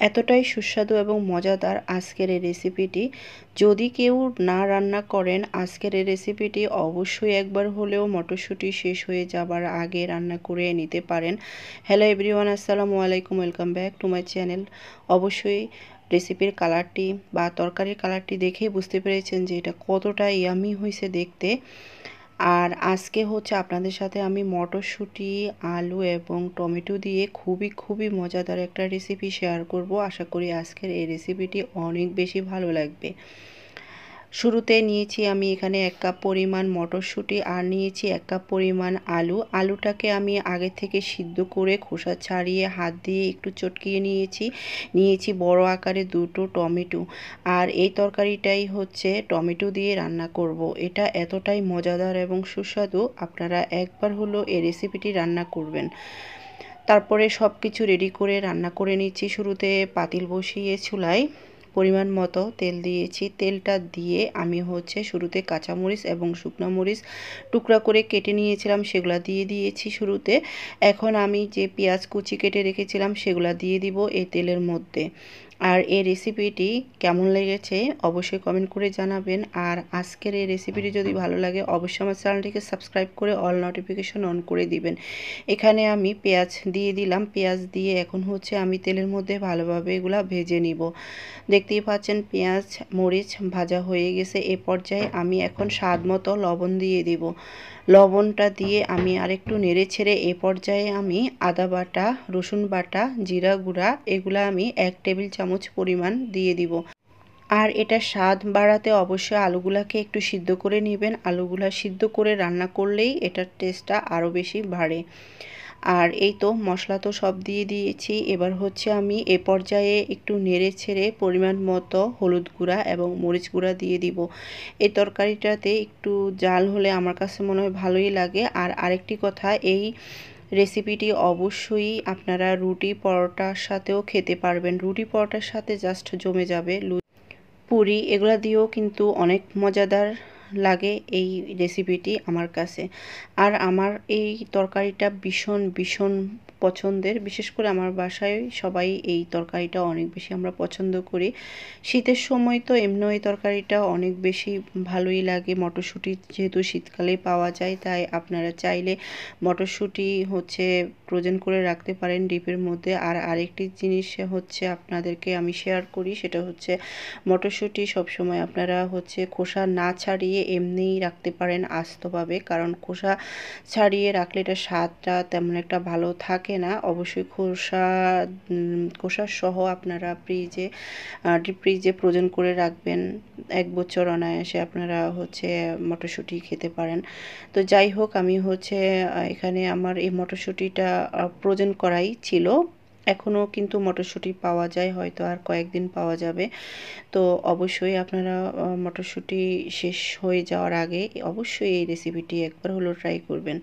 এতটাই সুস্বাদু এবং মজাদার আজকের এই রেসিপিটি। যদি কেউ না রান্না করেন আজকের এই রেসিপিটি অবশ্যই একবার হলেও মটরশুঁটি শেষ হয়ে যাবার আগে রান্না করে নিতে পারেন। হ্যালো এভরিওয়ান, আসসালামু আলাইকুম, welcome back to my channel. অবশ্যই রেসিপির কালারটি বা তরকারির কালারটি দেখেই বুঝতে পেরেছেন যে এটা কতটা ইয়ামি হয়েছে দেখতে। আর আজকে হচ্ছে আপনাদের সাথে আমি মটরশুঁটি, আলু এবং টমেটো দিয়ে খুবই মজাদার একটা রেসিপি শেয়ার করব। আশা করি আজকের এই রেসিপিটি অনেক বেশি ভালো লাগবে। শুরুতে নিয়েছি আমি এখানে 1 কাপ পরিমাণ মটরশুঁটি আর নিয়েছি 1 কাপ পরিমাণ আলু। আলুটাকে আমি আগে থেকে সিদ্ধ করে খোসা ছাড়িয়ে হাত দিয়ে একটু চটকিয়ে নিয়েছি বড় আকারে 2টো টমেটো। আর এই তরকারিটাই হচ্ছে টমেটো দিয়ে রান্না করব। এটা এতটাই মজাদার এবং সুস্বাদু, আপনারা একবার হলো এই রেসিপিটি রান্না করবেন। তারপরে সব কিছু রেডি করে রান্না করে নিচ্ছি। শুরুতে পাতিল বসিয়ে চুলায় পরিমাণ মতো তেল দিয়েছি। তেলটা দিয়ে আমি হচ্ছে শুরুতে কাঁচামরিচ এবং শুকনো মরিচ টুকরা করে কেটে নিয়েছিলাম, সেগুলো দিয়ে দিয়েছি শুরুতে। এখন আমি যে পেঁয়াজ কুচি কেটে রেখেছিলাম সেগুলো দিয়ে দিব এই তেলের মধ্যে। আর এই রেসিপিটি কেমন লেগেছে অবশ্যই কমেন্ট করে জানাবেন। আর আজকের এই রেসিপিটি যদি ভালো লাগে অবশ্যই আমার চ্যানেলটিকে সাবস্ক্রাইব করে অল নোটিফিকেশন অন করে দিবেন। এখানে আমি পেঁয়াজ দিয়ে দিলাম। পেঁয়াজ দিয়ে এখন হচ্ছে আমি তেলের মধ্যে ভালোভাবে এগুলা ভেজে নিব। দেখতেই পাচ্ছেন পেঁয়াজ মরিচ ভাজা হয়ে গেছে। এ পর্যায়ে আমি এখন স্বাদ মতো লবণ দিয়ে দিব। লবণটা দিয়ে আমি আরেকটু নেড়ে ছেড়ে এ পর্যায়ে আমি আদা বাটা, রসুন বাটা, জিরা গুঁড়া এগুলা আমি 1 টেবিল চামচ পরিমাণ দিয়ে দিব। আর এটা স্বাদ বাড়াতে অবশ্যই আলুগুলাকে একটু সিদ্ধ করে নেবেন। আলুগুলা সিদ্ধ করে রান্না করলেই এটার টেস্টটা আরও বেশি বাড়ে। আর এই তো মশলা তো সব দিয়ে দিয়েছি। এবার হচ্ছে আমি এ পর্যায়ে একটু নেড়ে ছেড়ে পরিমাণ মতো হলুদ গুঁড়া এবং মরিচ গুঁড়া দিয়ে দিব। এই তরকারিটাতে একটু জাল হলে আমার কাছে মনে হয় ভালোই লাগে। আর আরেকটি কথা, এই রেসিপিটি অবশ্যই আপনারা রুটি পরোটার সাথেও খেতে পারবেন। রুটি পরোটার সাথে জাস্ট জমে যাবে। পুরি এগুলা দিয়েও কিন্তু অনেক মজাদার লাগে এই রেসিপিটি আমার কাছে। আর আমার এই তরকারিটা ভীষণ পছন্দের। বিশেষ করে আমার বাসায় সবাই এই তরকারিটা অনেক বেশি আমরা পছন্দ করি। শীতের সময় তো এমনি এই তরকারিটা অনেক বেশি ভালোই লাগে। মটরশুঁটি যেহেতু শীতকালেই পাওয়া যায়, তাই আপনারা চাইলে মটরশুঁটি হচ্ছে ফ্রোজেন করে রাখতে পারেন ডিপের মধ্যে। আর আরেকটি জিনিস হচ্ছে আপনাদেরকে আমি শেয়ার করি, সেটা হচ্ছে মটরশুঁটি সবসময় আপনারা হচ্ছে খোসা না ছাড়িয়ে এমনিই রাখতে পারেন আস্তভাবে, কারণ খোসা ছাড়িয়ে রাখলে এটা স্বাদটা তেমন একটা ভালো থাকে না। অবশ্যই খোসা সহ আপনারা ডিপ ফ্রিজে ফ্রোজেন করে রাখবেন। 1 বছর অনায়াসে আপনারা হচ্ছে মটরশুঁটি খেতে পারেন। তো যাই হোক, আমি হচ্ছে এখানে আমার এই মটরশুঁটিটা ফ্রোজেন করাই ছিল। এখনও কিন্তু মটরশুঁটি পাওয়া যায়, হয়তো আর কয়েকদিন পাওয়া যাবে। তো অবশ্যই আপনারা মটরশুঁটি শেষ হয়ে যাওয়ার আগে অবশ্যই এই রেসিপিটি একবার হলো ট্রাই করবেন।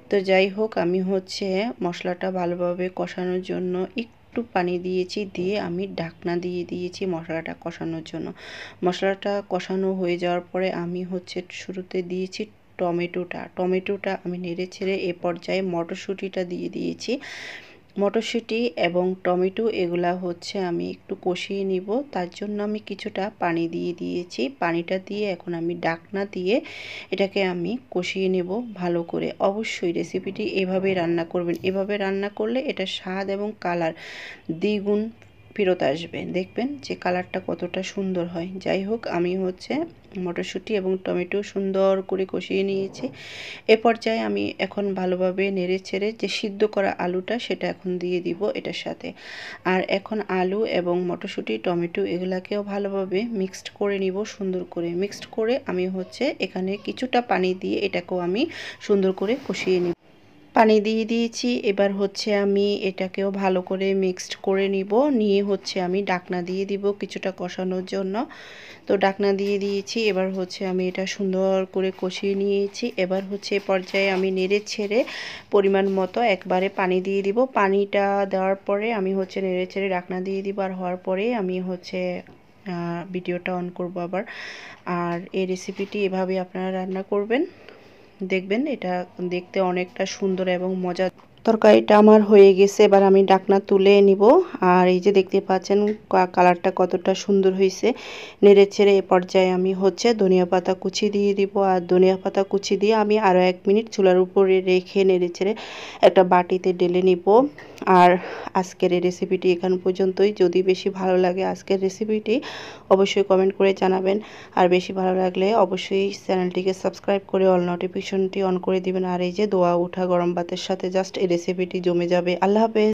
তো যাই হোক, আমি হচ্ছে মশলাটা ভালোভাবে কষানোর জন্য একটু পানি দিয়েছি, দিয়ে আমি ঢাকনা দিয়ে দিয়েছি মশলাটা কষানোর জন্য। মশলাটা কষানো হয়ে যাওয়ার পরে আমি হচ্ছে শুরুতে দিয়েছি টমেটোটা আমি নেড়ে ছেড়ে এ পর্যায়ে মটরশুঁটিটা দিয়ে দিয়েছি। মটরশুঁটি এবং টমেটো এগুলা হচ্ছে আমি একটু কষিয়ে নিব, তার জন্য আমি কিছুটা পানি দিয়ে দিয়েছি। পানিটা দিয়ে এখন আমি ঢাকনা দিয়ে এটাকে আমি কষিয়ে নেব ভালো করে। অবশ্যই রেসিপিটি এভাবে রান্না করবেন। এভাবে রান্না করলে এটা স্বাদ এবং কালার দ্বিগুণ ফেরত আসবে। দেখবেন যে কালারটা কতটা সুন্দর হয়। যাই হোক, আমি হচ্ছে মটরশুঁটি এবং টমেটো সুন্দর করে কষিয়ে নিয়েছি। এ পর্যায়ে আমি এখন ভালোভাবে নেড়ে ছেড়ে যে সিদ্ধ করা আলুটা সেটা এখন দিয়ে দিব এটার সাথে। আর এখন আলু এবং মটরশুঁটি টমেটো এগুলাকেও ভালোভাবে মিক্সড করে নিব। সুন্দর করে মিক্সড করে আমি হচ্ছে এখানে কিছুটা পানি দিয়ে এটাকেও আমি সুন্দর করে কষিয়ে নিব। পানি দিয়ে দিয়েছি। এবার হচ্ছে আমি এটাকেও ভালো করে মিক্সড করে নিয়ে হচ্ছে আমি ঢাকনা দিয়ে দিব কিছুটা কষানোর জন্য। তো ঢাকনা দিয়ে দিয়েছি। এবার হচ্ছে আমি এটা সুন্দর করে কষিয়ে নিয়েছি। এবার হচ্ছে পর্যায়ে আমি নেড়ে ছেড়ে পরিমাণ মতো একবারে পানি দিয়ে দিব। পানিটা দেওয়ার পরে আমি হচ্ছে নেড়ে ছেড়ে ঢাকনা দিয়ে দিব। আর হওয়ার পরে আমি হচ্ছে ভিডিওটা অন করব আবার। আর এই রেসিপিটি এভাবে আপনারা রান্না করবেন, দেখবেন এটা দেখতে অনেকটা সুন্দর এবং মজা। তরকারিটা আমার হয়ে গেছে, এবার আমি ঢাকনা তুলে নিব। আর এই যে দেখতে পাচ্ছেন কালারটা কতটা সুন্দর হয়েছে। নেড়ে ছেড়ে এ পর্যায়ে আমি ধনিয়া পাতা কুচি দিয়ে দিব। আর ধনিয়া পাতা কুচি দিয়ে আমি আরও 1 মিনিট চুলার উপরে রেখে নেড়ে ছেড়ে একটা বাটিতে ঢেলে নিব। আর আজকের এই রেসিপিটি এখান পর্যন্তই। যদি বেশি ভালো লাগে আজকের রেসিপিটি অবশ্যই কমেন্ট করে জানাবেন। আর বেশি ভালো লাগলে অবশ্যই চ্যানেলটিকে সাবস্ক্রাইব করে অল নোটিফিকেশনটি অন করে দিবেন। আর এই যে দোয়া ওঠা গরম ভাতের সাথে জাস্ট এই রেসিপিটি জমে যাবে। আল্লাহ হাফেজ।